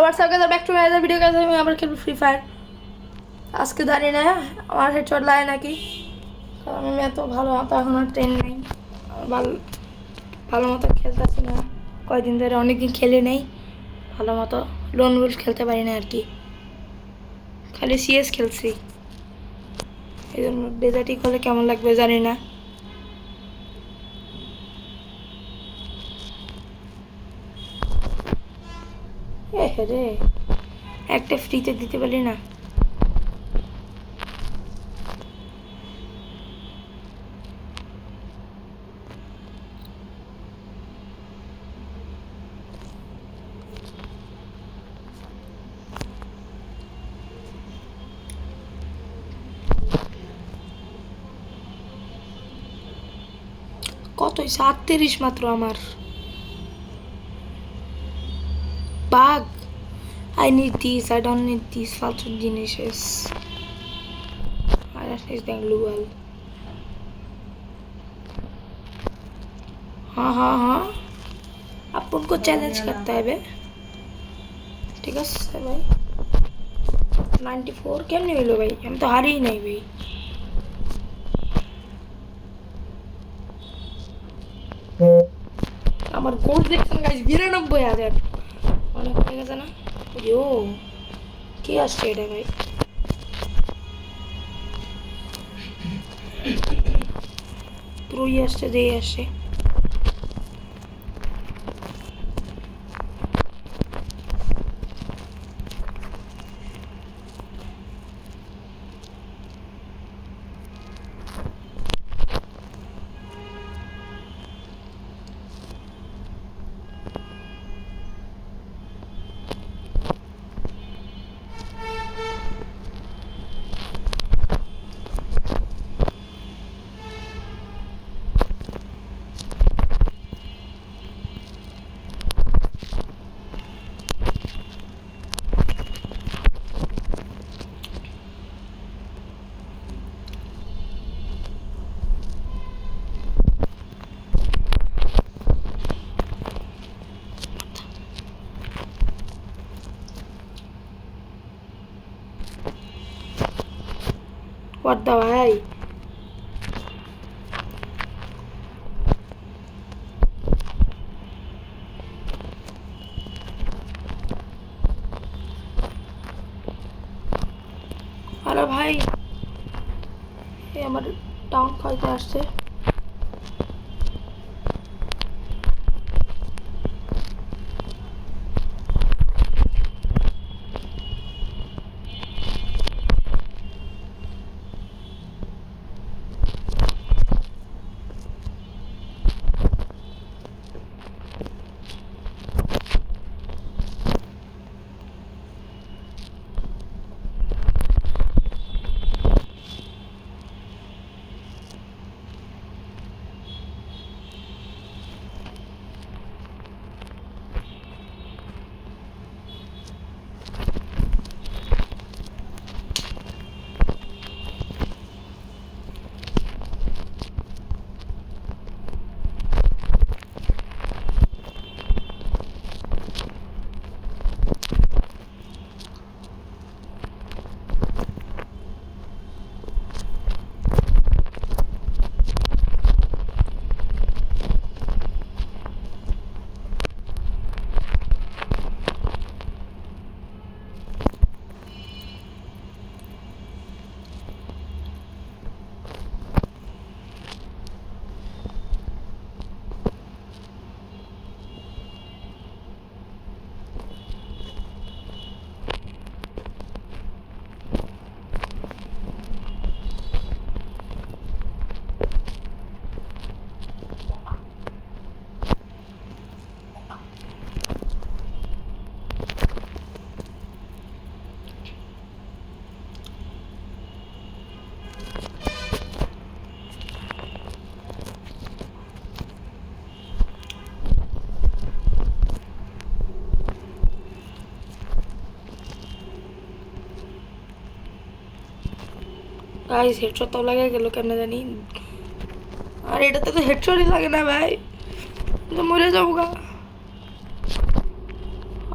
WhatsApp K back to my other video কাছে আমি আবার খেলবো ফ্রি ফায়ার। আজকে জানি না আমার হেডশট লাগে নাকি, কারণ আমি এত ভালো মতো এখন আর ট্রেন নেই, ভালো ভালো মতো খেলতেছি না কয়দিন ধরে, অনেকদিন খেলে নেই ভালো মতো, লোন উল্ফ খেলতে পারি না আর কি, খালি সিএস খেলছি। এই জন্য ডেজার্টিক হলে কেমন লাগবে জানি না। রে একটা ফ্রিতে দিতে পারি না। কত 37 মাত্র আমার বাঘ। I need these, I don't need these ফালতু জিনিসেস। I just need the glue wall। हाँ हाँ हाँ, अपन को चैलेंज करता है बे, ठीक है भाई। 94 কেমনে হলো ভাই, আমি তো হারিই নাই ভাই। আমার গোল দেখছেন গাইস 92,000, অনেক হয়ে গেছে না? ইয়ো কি আসছে এটা ভাই, পুরোই আসছে দিয়ে আসছে। What the ভাই, আরে ভাই আমার টাউন খাইতে আসছে। গাইস হেডশট তো লাগে গেল কেন জানি, আর এটাতে তো হেডশটই লাগে না ভাই, তো মরে যাবো গা।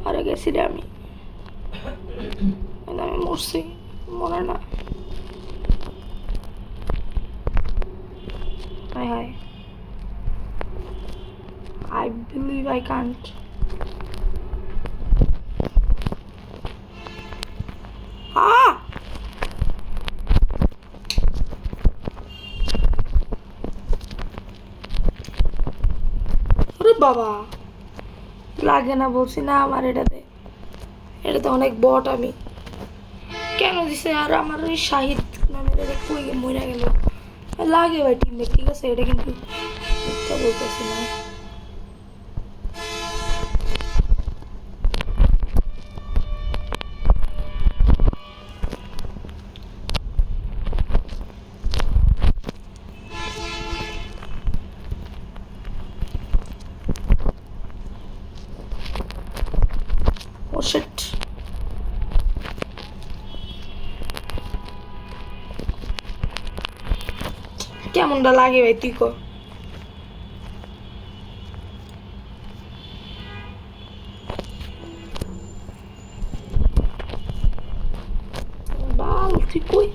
আরে গেছি রে আমি। আমি মরছি মনে না হায় হায় I believe I can't. Ah! আরে বাবা লাগে না বলছি না আমার এটাতে অনেক বট আমি কেন দিছে আর আমার ওই শাহিদ নামের এটা কই মরে গেল লাগে ভাই টিমমেট ঠিক আছে এটা কিন্তু মিথ্যা বলতেছি না ও শিট কেমনটা লাগে ভাই তুই কো বাল তুই কই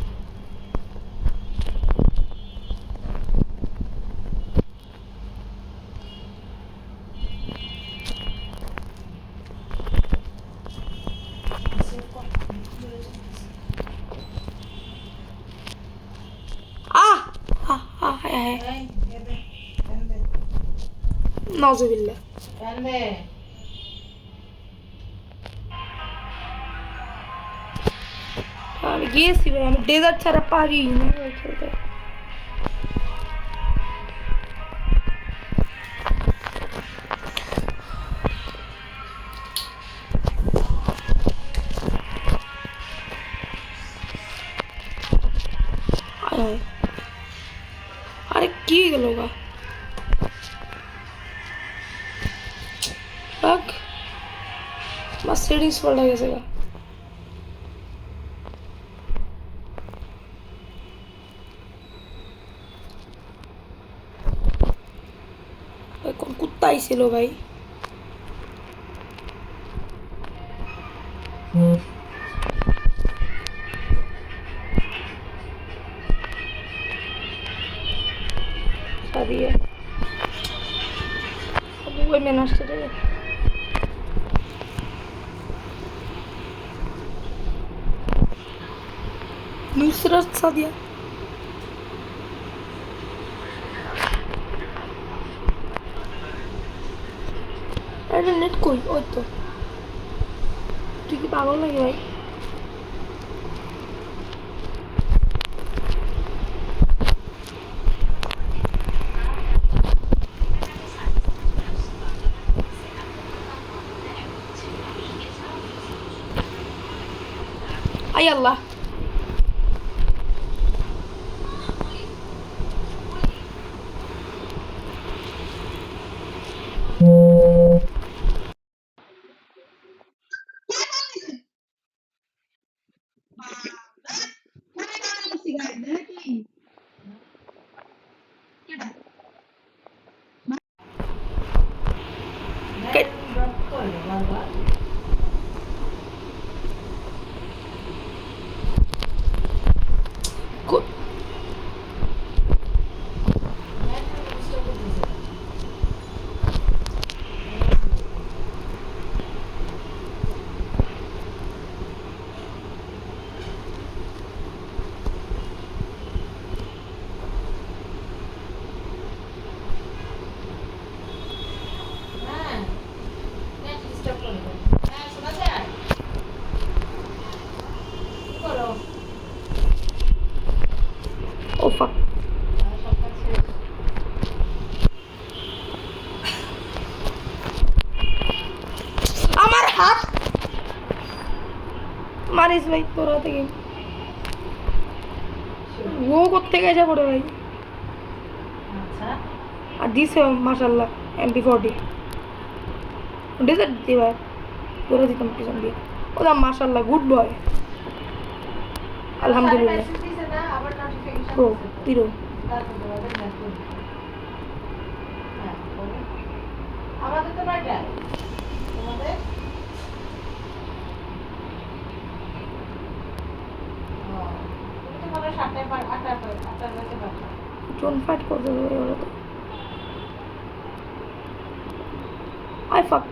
আহ আহ আহ হ্যাঁ নাউজুবিল্লাহ আমি গিয়েছি ভাই আমি ডেজার্ট ছাড়া পারি না ভাই খেলতে আরে কি গেল গা বাক আমার সেটিংস পাল্টা গেছে গা কোন কুত্তা আইছিল ভাই সাদিয়া ওই মেন আসছে রে নুসরাত সাদিয়া আরে নেট কই ওই তো তুই কি পাগল নাকি ভাই আই আল্লাহ ও ফাক আমার হাত মারিস ভাই তোর হাতে গেম ও করতে গেছে পড়ে ভাই আর দিছে মাশাআল্লাহ MP40 ডেজার্ট দিবা ধরে দিতাম পিছন দিয়ে ওরা মাশাআল্লাহ গুড বয় আলহামদুলিল্লাহ প্রো হিরো আমাদের তো জোন ফাইট করতে হবে এগুলো তো আই ফাক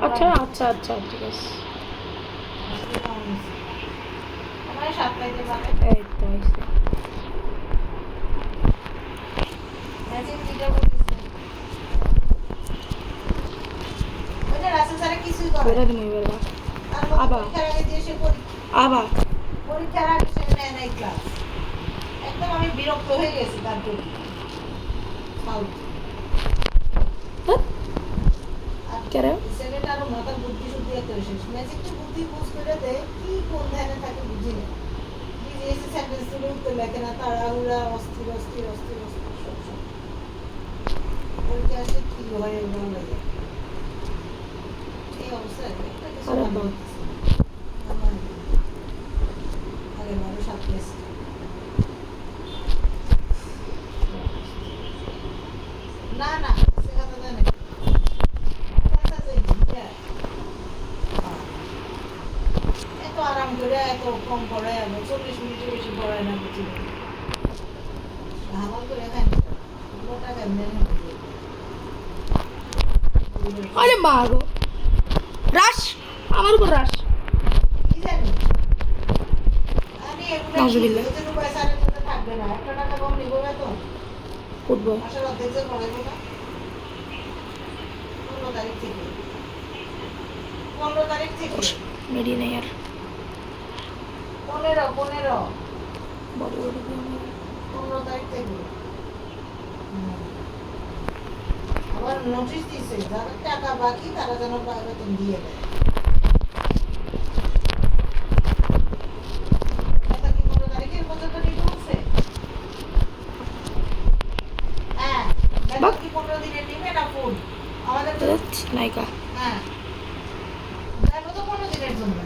আচ্ছা আচ্ছা আচ্ছা ঠিক আছে এই তো হয়েছে করে দিন এবার আবার আবার পরীক্ষার আগে সে নেয় নাই ক্লাস একদম আমি বিরক্ত হয়ে গেছি তার জন্য কেরে ছেলেটা আরো মাথার বুদ্ধি শুদ্ধি একটা শেষ ম্যাজিকটি বুদ্ধি বুঝ করে দেয় কি কোন ধ্যানে থাকে বুঝি না বিজেএসি সেন্টেন্স তুলে উত্তর লেখে না তাড়াহুড়া অস্থির অস্থির অস্থির অস্থির সব সব পরীক্ষা আসে কি হয় ভালো লাগে এই অবস্থায় একটা কিছু আরে ভালো বাবা। আগে ভালো সাত পেয়েছি না না সে কথা জানে এত আরাম করে এত কম পড়ায় আমি 40 মিনিটের বেশি পড়ায় না বুঝি হামাল করে খাই টাকা মেনে আরে মা গো রাশ আমার উপর রাশ কি জানি আমি এগুলো নাউজুবিল্লাহ। ওদের পয়সা আর মধ্যে থাকবে না 1 টাকা কম নিব না তো ফুটবল আসলে অর্ধেক যে পড়াইবো না 15 তারিখ থেকে 15 তারিখ থেকে মেডি নেই আর 15 বডি বডি 15 তারিখ থেকে আবার নোটিশ দিছে যাদের টাকা বাকি তারা যেন বেতন দিয়ে দেয় এটা কি 15 তারিখের পর্যন্ত নিতে হচ্ছে হ্যাঁ বেতন কি 15 দিনের নিবে না ফুল আমাদের তো নাইকা হ্যাঁ দেখো তো 15 দিনের জন্য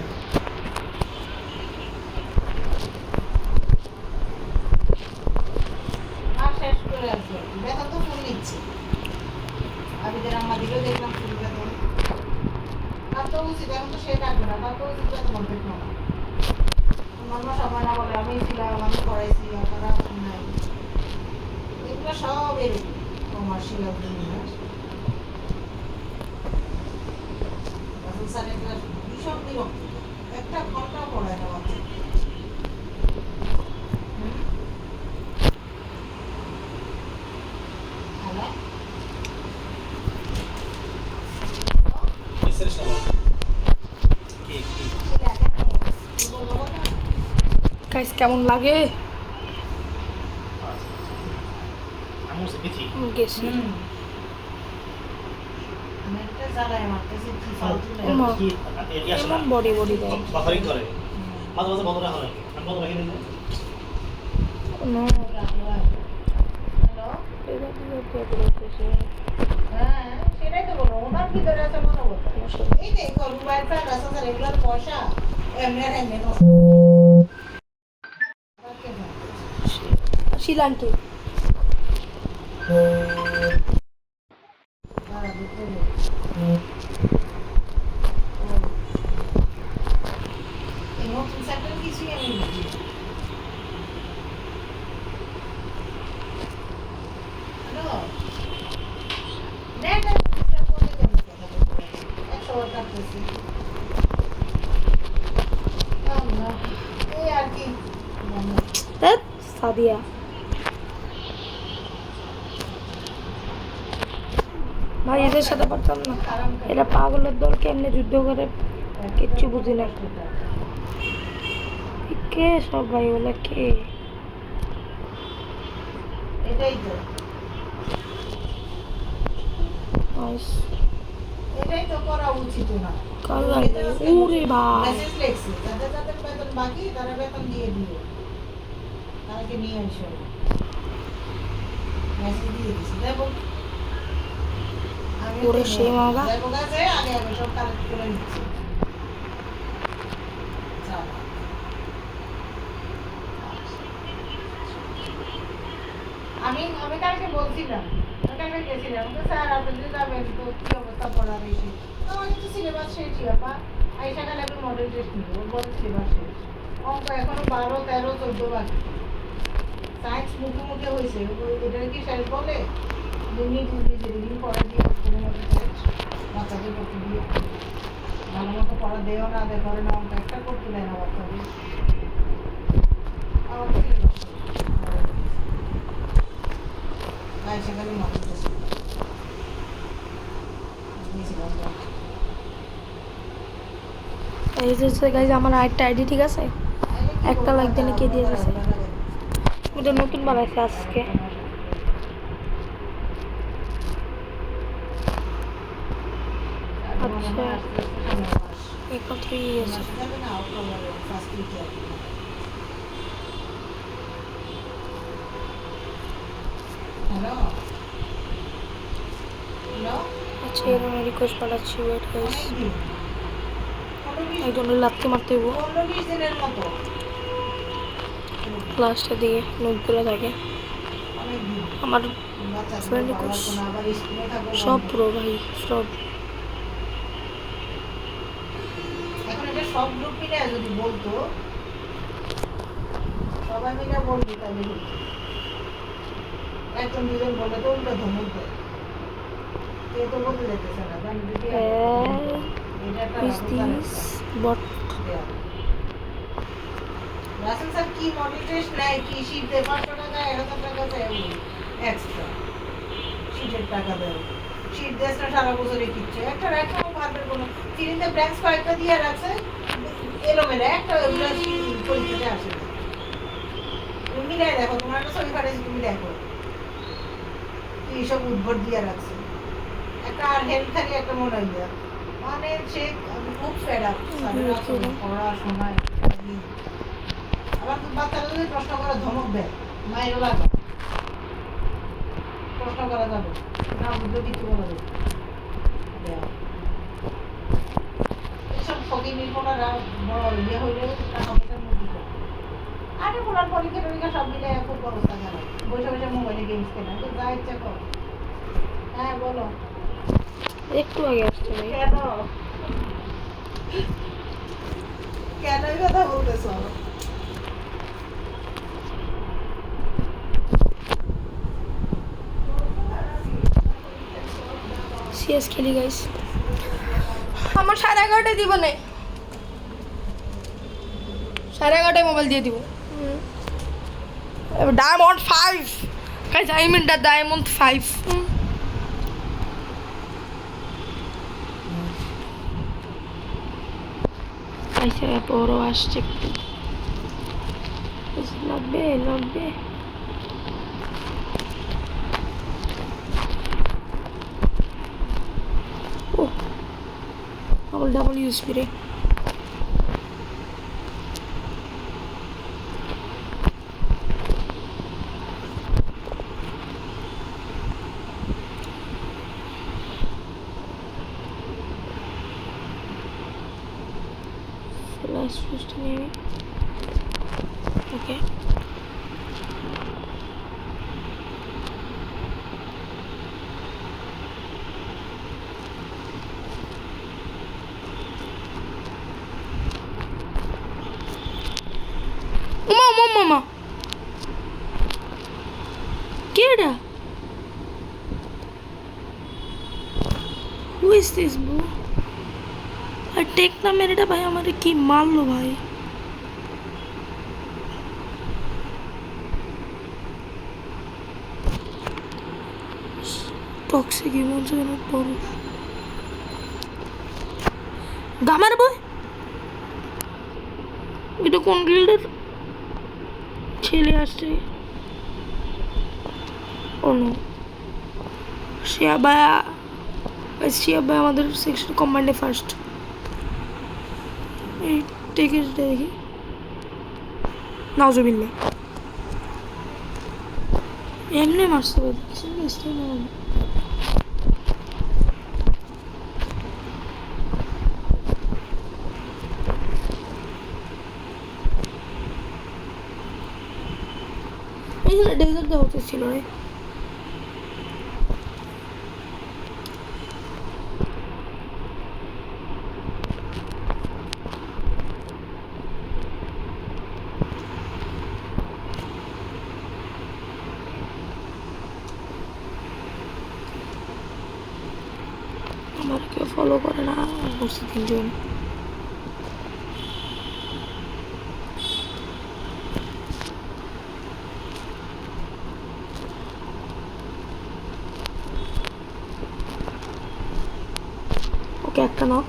আর শেষ করে আসবে বেতন তো ফুল নিচ্ছে আবিদের আম্মা দিলেও দেখলাম ফুল বেতন তার তো উচিত এখন তো সে ডাকবে না তার তো উচিত বেতন কমপ্লিট না অন্য সময় না বলে আমি ছিলাম আমি পড়াইছি আপনারা নাই এগুলো সব এরকম কমার্শিয়াল স্যার এগুলো ভীষণ বিরক্ত একটা ঘন্টা পড়ায় না বাচ্চা হ্যালো গাইস কেমন লাগে গেছি এমন বডি বডি দেয় কোনো সেটাই তো বলো ওনার ভিতরে আছে মনোবল এই দেখো মোবাইল ফোন আছে রেগুলার পয়সা এমনি আর এমনি নষ্ট শিলান্টি এই নতুন সেক্টর কিছুই আমি বুঝি হ্যালো নেট সিস্টেম করতে কেমন কথা বলতে 100 বার কাটতেছি আল্লাহ এই আর কি সাদিয়া ভাই এদের সাথে পারতাম না এরা পাগলের দল কেমনে যুদ্ধ করে কিচ্ছু বুঝি না কে সব ভাই বলে কে এটাই তো এটাই তো করা উচিত না কালাই ওরে ভাই মেসেজ লেখছে যাদের যাদের বেতন বাকি তারা বেতন দিয়ে দিও তাকে নিয়ে আসো মেসেজ দিয়ে দিছি দেখো আমি ওরে সেই মাগা দেখো কাছে আগে আগে সব কালেক্ট করে নিচ্ছি আমি আমি কালকে বলছিলাম ক্যাফে গেছিলাম তো স্যার আপনি যদি যাবেন তো কি অবস্থা পড়ার এই সেই আমাদের তো সিলেবাস শেষই আপা আইসা খালি আপনি মডেল টেস্ট নিব ওর বড় সিলেবাস শেষ অঙ্ক এখনো 12, 13, 14 বাকি সায়েন্স মুখে হয়েছে এটার কি শেষ বলে মিনিট ইংলিশ রিডিং পড়া দিয়ে কোনো মতো শেষ বাচ্চাদের করতে দিয়ে ভালো মতো পড়া দেও না দে করে না অঙ্ক একটা করতে দেয় না বাচ্চাদের আমার সিলেবাস আইসা খালি মডেল টেস্ট এই যে গাইজ আমার আরেকটা আইডি ঠিক আছে একটা লাইক দেন কে দিয়ে দিয়েছে এটা নতুন বানাইছে আজকে আচ্ছা এক কথা গেছে আচ্ছা এরকম রিকোয়েস্ট পাঠাচ্ছি ওয়েট গাইজ একজনের লাত্তি মারতে হইব লাস্টের দিকে নোটগুলো থাকে আমার ফ্রেন্ড রিকোয়েস্ট সব প্রো ভাই সব এখন এটা সব গ্রুপ মিলে যদি বলতো সবাই মিলে বলবি তাহলে হতো একজন দুজন বলে তো উল্টো ধমক দেয় কেউ তো বলতে যেতেছে না জানি যদি এটা একটা is this bot Rasel sir কি মডেল টেস্ট নেয় কি শীট দেয় 500 টাকা 1000 টাকা দেয় এক্সট্রা শীটের টাকা দেয় শীট দেয় না সারা বছরে কিচ্ছে একটা রাখাও ভাবের কোনো তিনটে ব্র্যাঙ্কস কয়েকটা দিয়ে রাখছে এলোমেলো একটা ওগুলো পরীক্ষাতে আসে না তুমি মিলাই দেখো তোমার একটা ছবি পাঠিয়েছি তুমি দেখো কি সব উদ্ভট দিয়ে রাখছে একটা আর হেলথ থাকে একটা মনে হয় মানে সে খুব ফেড আপ পড়াশোনা আবার বাচ্চারা যদি প্রশ্ন করে ধমক দেয় মায়েরও লাগে প্রশ্ন করা যাবে না বুঝলে কিছু বলা যাবে এইসব ফকি নির্ভরা বড় ইয়ে হইলে টাকা পয়সার মধ্যে আরে বলার পরীক্ষা টরীক্ষা সব মিলে খুব অবস্থা খারাপ বসে বসে মোবাইলে গেমস খেলা তো যা ইচ্ছা কর হ্যাঁ বলো একটু আগে আসছে ভাই কেন কেন এই কথা বলতেছ সিএস খেলি গাইস আমার 11:30 দিব না 11:30 মোবাইল দিয়ে দিব diamond 5 guys I mean the diamond 5 আচ্ছা বড় আসছে লাগবে ও ডাবল ইউএসবি রে last first maybe okay mama keda who is this bro আর টেক না মেরেটা ভাই আমারে কি মারলো ভাই টক্সিক ইমোশনের বড় গামার বই এটা কোন গিল্ডের ছেলে আসছে অনু শিয়া ভাই আমাদের সেকশন কম্বাইন্ডে ফার্স্ট এই টেকের দেখি নাউজুবিল্লা এমনি মারতে পারছি এই ডেজার্ট দেওয়া উচিত ছিল রে ফলো করে না, করছে 3 জন। ওকে একটা নক।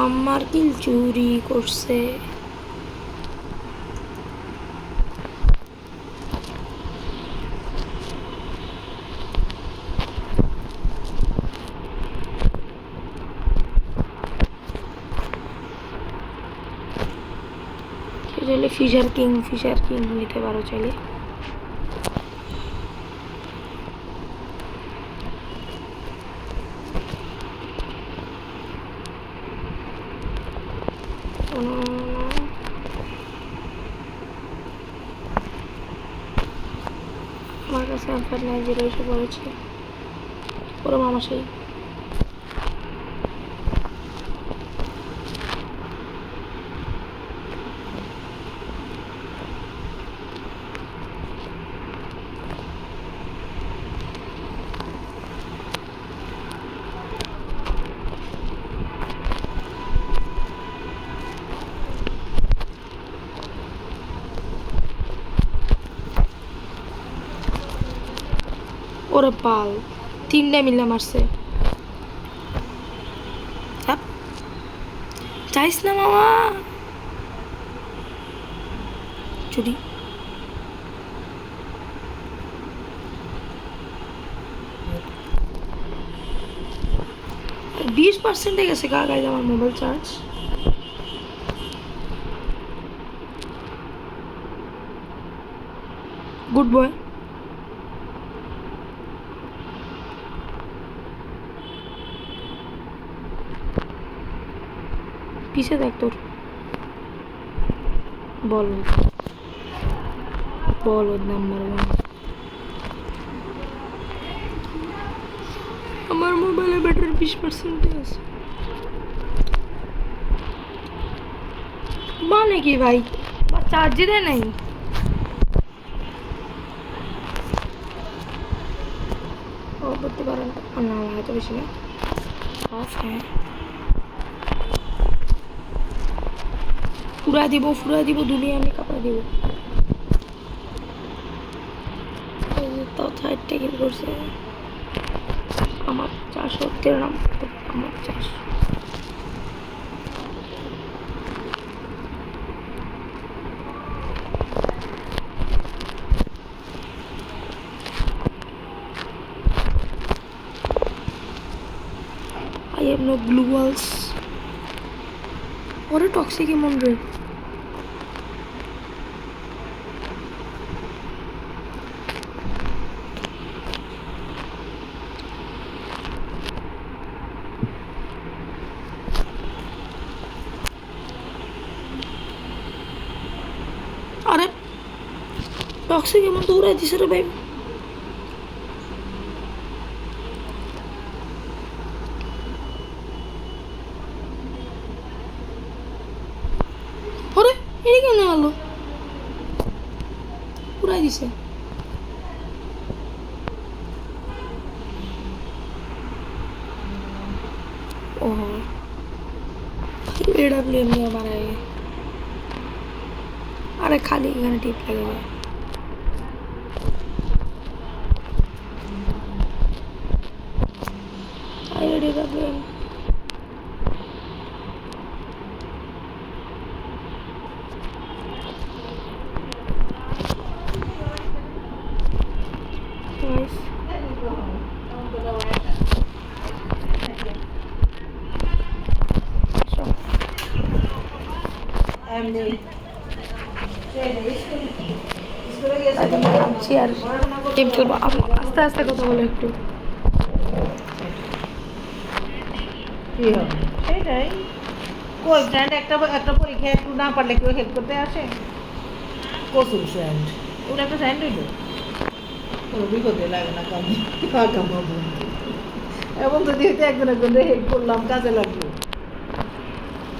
আমার কিল চুরি করছে। চাইলে ফিশার কিং নিতে পারো চাইলে। আমার কাছে আনসার নাই, 0 এসে পড়েছে। ওরা মামা সেই ওরে পাল 3টা মিলে মারছে। চাইস না মামা চুরি। 20% গেছে গাইজ আমার মোবাইল চার্জ। Good boy. পিছে দেখ তোর বলদ নাম্বার 1। আমার মোবাইলে ব্যাটারি 20% আছে। মানে কি ভাই, চার্জই দেয় নাই। ও করতে পারেন না, হয়তো বেশি না অফ। হ্যাঁ ফুরা দিব দুনিয়া আমি কাপড় দিব। তাও 4টা কিল করছে। আমার 400 নাম, আমার 400। I have no blue walls. What a toxic এমন রে। আরে টক্সিক এমন তো উড়াই দিছে রে ভাই। আরে এটা কেন আলো উড়াই দিছে। ও এডাব্লিউ নিয়ে মারায়। আরে খালি এখানে টিপ লাগে যায়। এডাব্লিউ আর গেম খেলবো। আস্তে আস্তে কথা বলো একটু। কি হবে সেটাই। কই ফ্রেন্ড একটা পরীক্ষা একটু না পারলে কেউ হেল্প করতে আসে? কচুর স্যান্ড ওটা একটা স্যান্ড হইল কোনো বিপদে লাগে না কামে কামা বন্ধু এমন যদি হইতে একজন একজন হেল্প করলাম কাজে লাগলো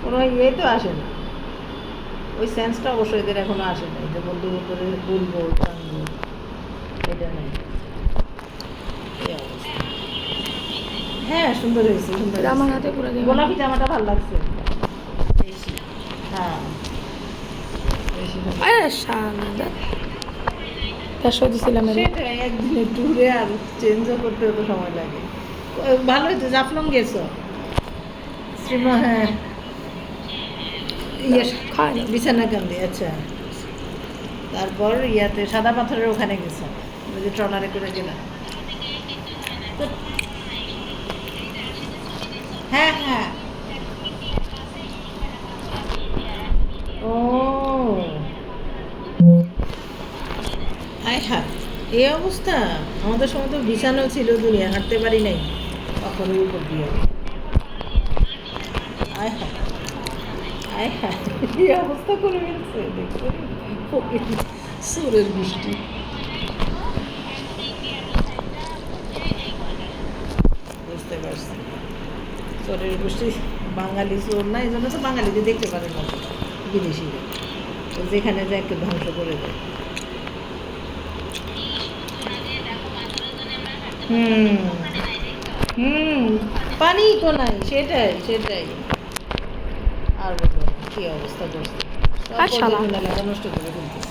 কোনো ইয়ে তো আসে না ওই সেন্সটা অবশ্যই এদের এখনো আসে না যে বন্ধু বন্ধুরে বলবো জানবো এটা নেই এই অবস্থা। হ্যাঁ সুন্দর হয়েছে সুন্দর এটা আমার হয়েছে। হাতে পুরো দিয়ে গোলাপি জামাটা ভালো লাগছে বেশি হ্যাঁ বেশি ভালো। আরে শালা দেড়শো দিছিলাম এর সেটাই একদিনে ট্যুরে আর চেঞ্জও করতে তো সময় লাগে ভালো হয়েছে জাফলং গেছো শ্রীমা হ্যাঁ ইয়ে খায় না বিছানা কান্দি আচ্ছা তারপর ইয়াতে সাদা পাথরের ওখানে গেছো ওই যে ট্রলারে করে গেলাম হ্যাঁ হ্যাঁ ও আয় হ্যাঁ এই অবস্থা আমাদের সময় তো বিছানাও ছিল দুনিয়া হাঁটতে পারি নাই পাথরের উপর দিয়ে আয় হ্যাঁ আয় হ্যাঁ এই অবস্থা করে ফেলছে দেখো সুরের বৃষ্টি বুঝতে পারছি চোরের বৃষ্টি বাঙালি চোর না এই জন্য তো বাঙালিদের দেখতে পারে না বিদেশিরা তো যেখানে যায় একটু ধ্বংস করে দেয় হুম হুম পানি তো নাই সেটাই সেটাই আর বলবো না, কি অবস্থা করছে সব আর শালা। পর্যটন এলাকা নষ্ট করে ফেলতেছে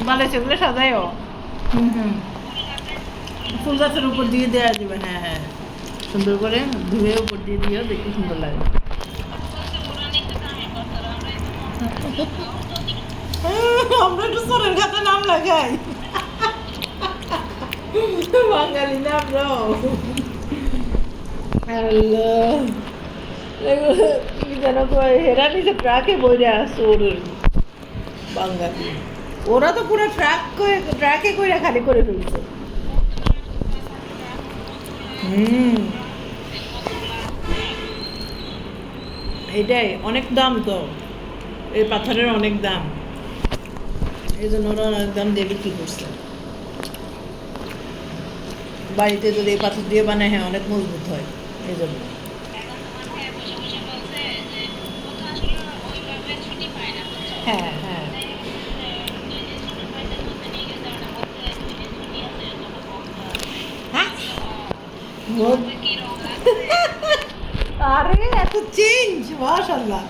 ভালো সেগুলো সাজায়ও হুম হুম ফুল গাছের উপর দিয়ে দেওয়া যাবে হ্যাঁ হ্যাঁ সুন্দর করে ধুয়ে উপর দিয়ে দিও দেখতে সুন্দর লাগে আমরা একটু সোরের কাছে নাম লাগাই বাঙালি না আমরাও আল্লাহ কি যেন কয় হেরা নিচে ট্রাকে বইরা সোরের বাঙালি ওরা তো পুরো ট্রাকে কইরা খালি করে ফেলছে হুম এটাই অনেক দাম তো এই পাথরের অনেক দাম এই জন্য ওরা অনেক দাম দিয়ে বিক্রি করছে বাড়িতে যদি এই পাথর দিয়ে বানায় হ্যাঁ অনেক মজবুত হয় এই জন্য হ্যাঁ হ্যাঁ আরে এত চেঞ্জ মাশাআল্লাহ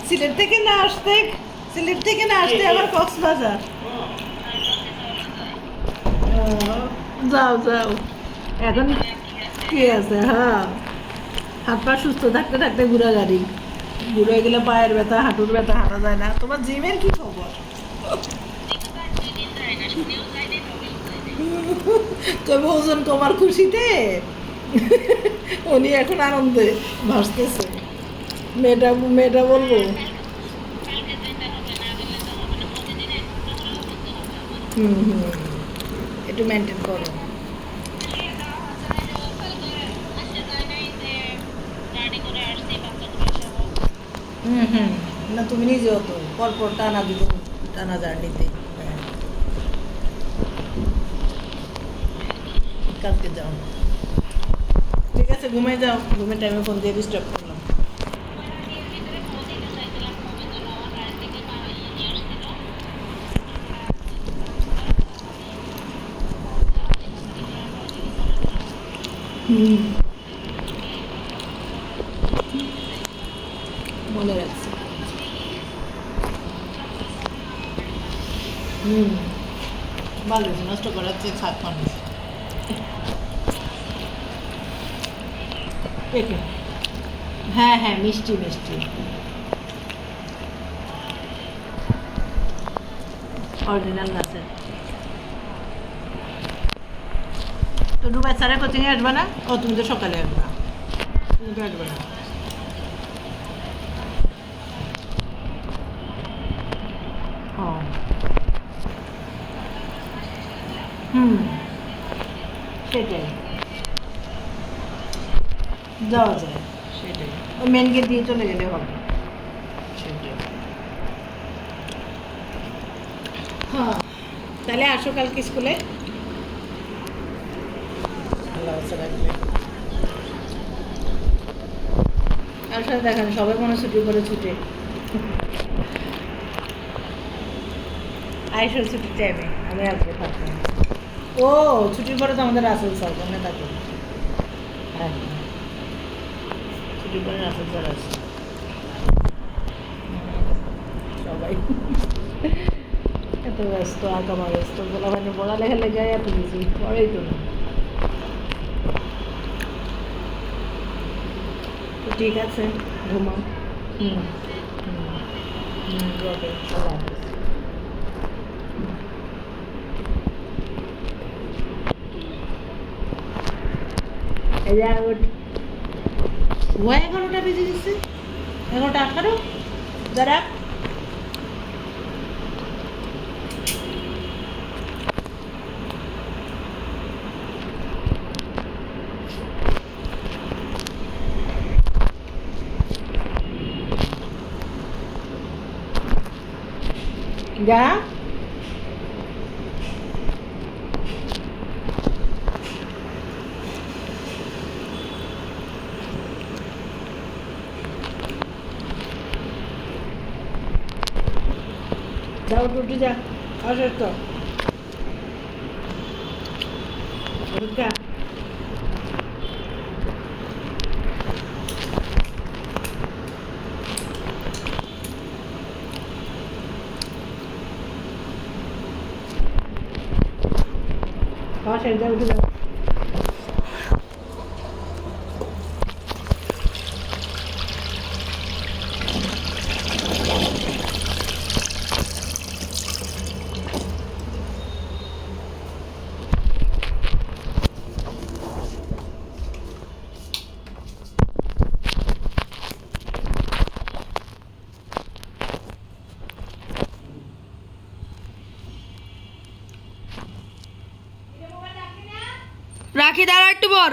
সিলেট থেকে না আসতে আবার কক্সবাজার যাও যাও এখন কি আছে হ্যাঁ হাত পা সুস্থ থাকতে থাকতে ঘুরা গাড়ি ঘুরে গেলে পায়ের ব্যথা হাঁটুর ব্যথা হাঁটা যায় না তোমার জিমের কি খবর তবে ওজন কমার খুশিতে উনি এখন আনন্দে ভাসতেছে মেয়েটা বলবো হুম একটু মেনটেন করো হুম না তুমি নিজেও তো পরপর টানা জার্নিতে কালকে যাও ঠিক আছে ঘুমাই যাও ঘুমের টাইমে ফোন দিয়ে ডিস্টার্ব করলাম মনে রাখছি ভালো হয়েছে নষ্ট করার চেয়ে ছাদ মানুষ হ্যাঁ হ্যাঁ মিষ্টি মিষ্টি অরিজিনাল গাছের তো ডুবাই স্যারের কোচিংয়ে আসবে না ও তুমি তো সকালে আসবে তুমি তো আসবে না ও হুম, সেটাই যাওয়া যায়, সেটাই ওই মেন গেট দিয়ে চলে গেলে হবে, সেটাই। হ্যাঁ, তাহলে আসো কালকে স্কুলে। আল্লাহ হাফেজ রাখবে। কার সাথে দেখা নেই, সবাই মনে ছুটি করে ছুটে আইসল ছুটির টাইমে আমি আজকে থাকবো। ও ছুটির পরে তো আমাদের রাসেল স্যার মনে থাকে। হ্যাঁ, ছুটির পরে রাসেল স্যার আছে সবাই এত ব্যস্ত, আঁকামা ব্যস্ত, বলা মানে পড়ালেখা লেগে এত কিছু পড়েই তো না। তো ঠিক আছে, ঘুমাও। হুম হুম হুম, ওকে, আল্লাহ হাফেজ। এই যে 11টা বেজে গেছে, 11টা 18 যারা যা যাও, টুটি যা, অসুস্থ দুর্গা। খাওয়া শেষ, যাও উঠে যাও। রাখি, দাঁড়া একটু পর।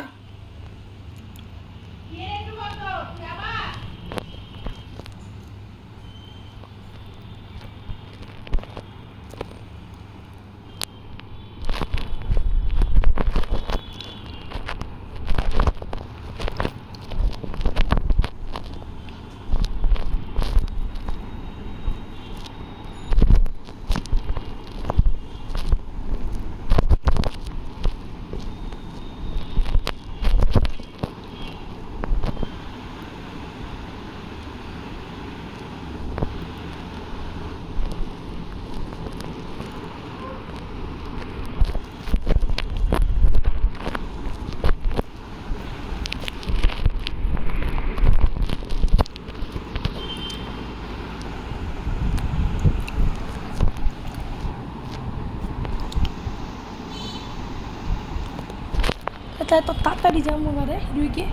আচ্ছা, এত তাড়াতাড়ি যাবো ঘরে রুইকে,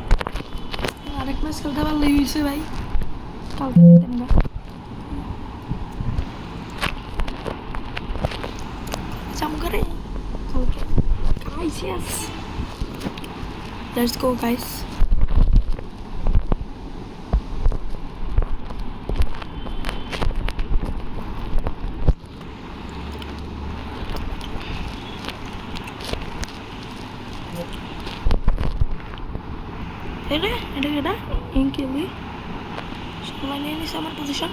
আরেক ম্যাচ খেলতে পারলে হয়েছে ভাই, কালকে যেতাম না। যাবো ঘরে কালকে, guys, yes, let's go guys. এটা ইনকিলি সবাই নিয়ে নিছে আমার পজিশন,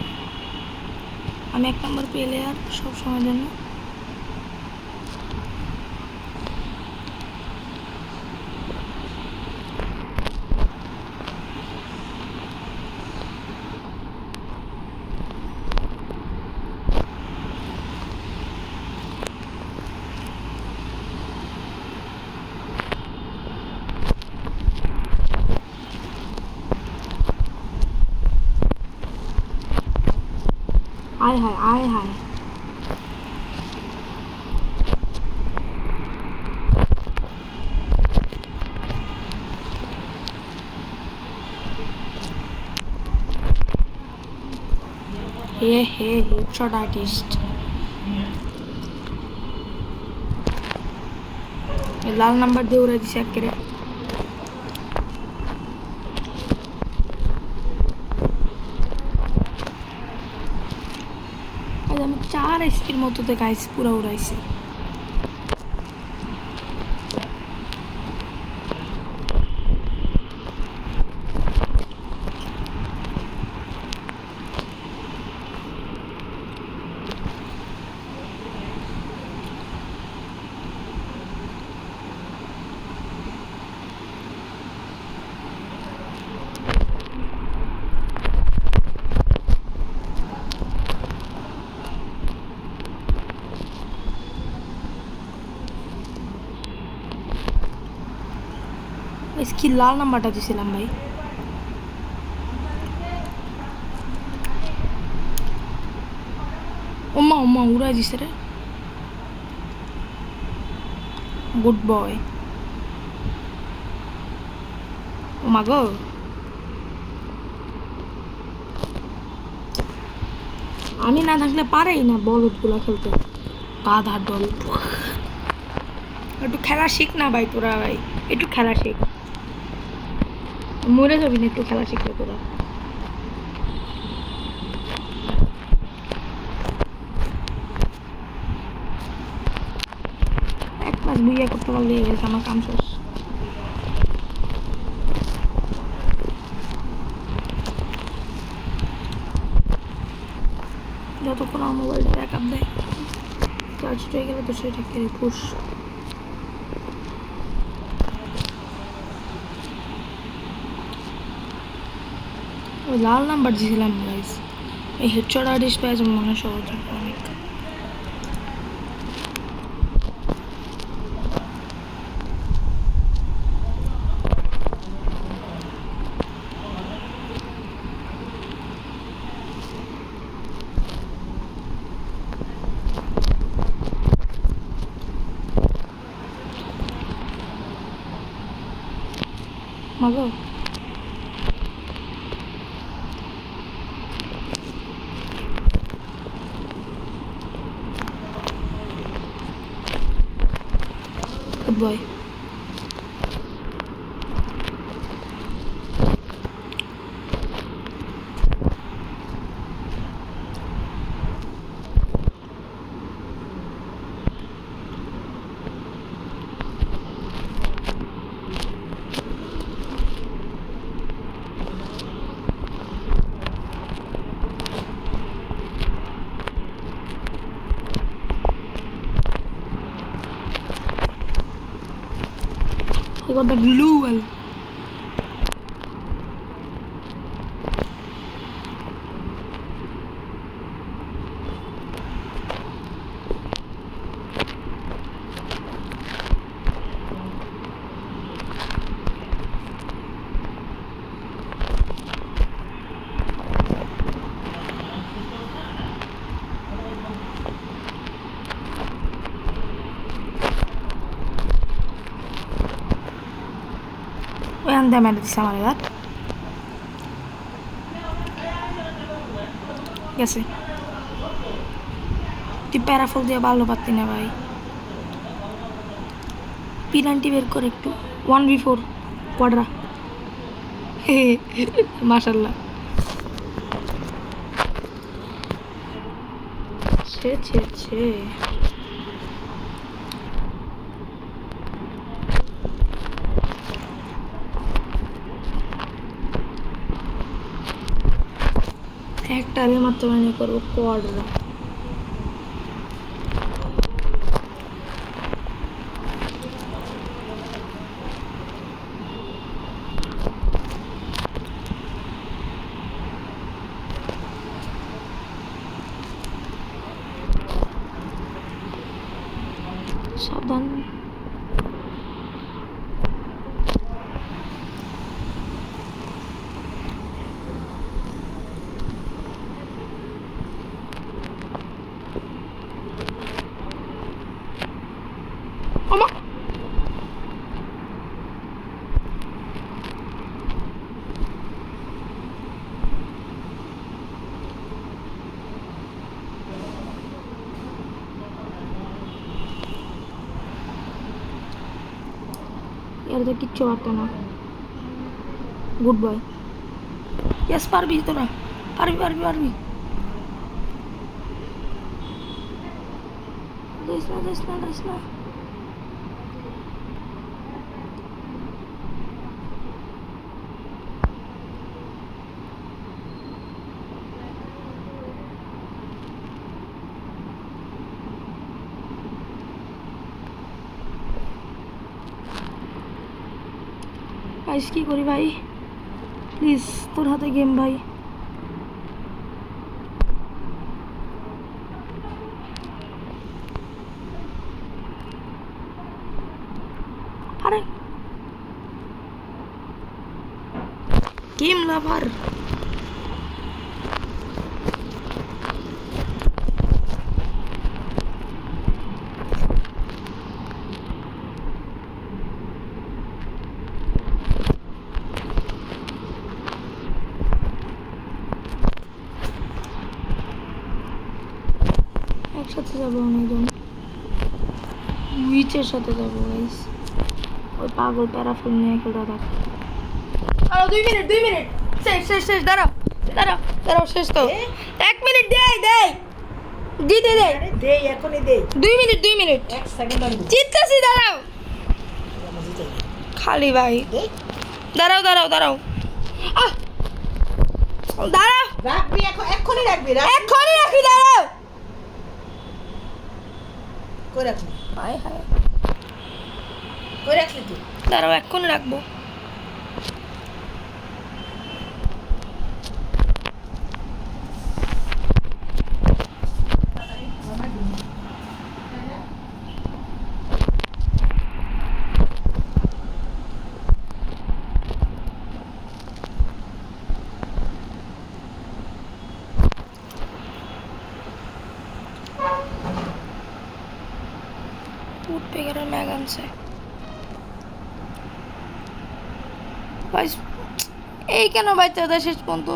আমি 1 নম্বর প্লেয়ার সব সময়ের জন্য। আয় হায় আয় হায়, হে হেডশট আর্টিস্ট। লাল নাম্বার দিয়ে উড়ে দিছে একেবারে। আজ আমি 4 এসপির মতোতে গাইস পুরো উড়াইছি। কি লাল নাম্বারটা দিছিলাম ভাই। ওমা ওমা উড়াই দিছে রে। Good boy. ওমা গো, আমি না থাকলে পারেই না বলদগুলা খেলতে। গাধা দল। একটু খেলা শিখ না ভাই তোরা, ভাই একটু খেলা শিখ। মরে যাবি না একটু খেলা শিখলে তোরা। এক মাস বুইয়া করতে পারলে গেছে আমার কাম শেষ। যতক্ষণ আমার মোবাইলটা ব্যাক আপ দেয়, চার্জ হয়ে গেলে তো সেটা কেড়ে ফুস। ওই লাল নাম্বার দিয়েছিলাম গাইস। এই হেডশট আর্টিস্ট পেয়েছে মনে সহজ অনেক। মাগো good boy. I got the blue one. ওই আন্দা মেরে দিছে আমার এবার গেছে। তুই প্যারাফল দিয়ে ভালো পারতি না ভাই। পিনাল্টি বের করে একটু 1v4 কোয়াড্রা। মাশাল্লাহ। ছে ছে ছে একটা আমি মাত্র মানে করবো কোয়াড্রা। সাবধান। তো কিচ্ছু পারতো না। Good boy. ইয়েস, পারবি তোরা, পারবি পারবি পারবি। দিস না দিস না দিস না। গাইস কি করি ভাই, প্লিজ তোর হাতে গেম ভাই। আরে গেম লাভার। একসাথে যাবো অনেকজন, উইচের সাথে যাবো গাইস। ওই পাগল প্যারাফিল নিয়ে খেলতে থাক। আরো 2 মিনিট 2 মিনিট। শেষ শেষ শেষ, দাঁড়াও দাঁড়াও দাঁড়াও, শেষ তো। 1 মিনিট দেই দেই দিতে দে। আরে দে, এখনই দে। 2 মিনিট 2 মিনিট। 1 সেকেন্ড আমি জিততেছি, দাঁড়াও। খালি ভাই দে। দাঁড়াও দাঁড়াও দাঁড়াও। আহ দাঁড়াও, রাখবি এখন, এখনই রাখবি। রাখ, এক্ষুনি রাখি, দাঁড়াও। কই রাখলি? হায় হায়, কই রাখলি তুই? দাঁড়াও এক্ষুনি রাখবো। উঠ পেগারের ম্যাগ আনছে ভাই। এই কেন বাচ্চা দেয় শেষ পর্যন্ত?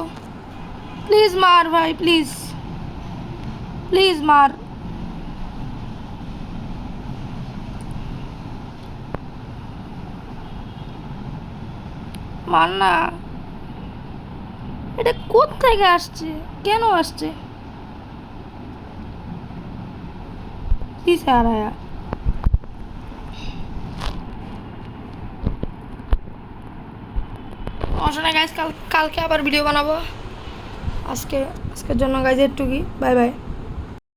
প্লিজ মার ভাই, প্লিজ প্লিজ মার। মার না। এটা কোত্থেকে আসছে, কেন আসছে? কি স্যার আয়া অসনা গাইজ, কালকে আবার ভিডিও বানাবো। আজকের জন্য গাইজ এটুকুই। Bye bye.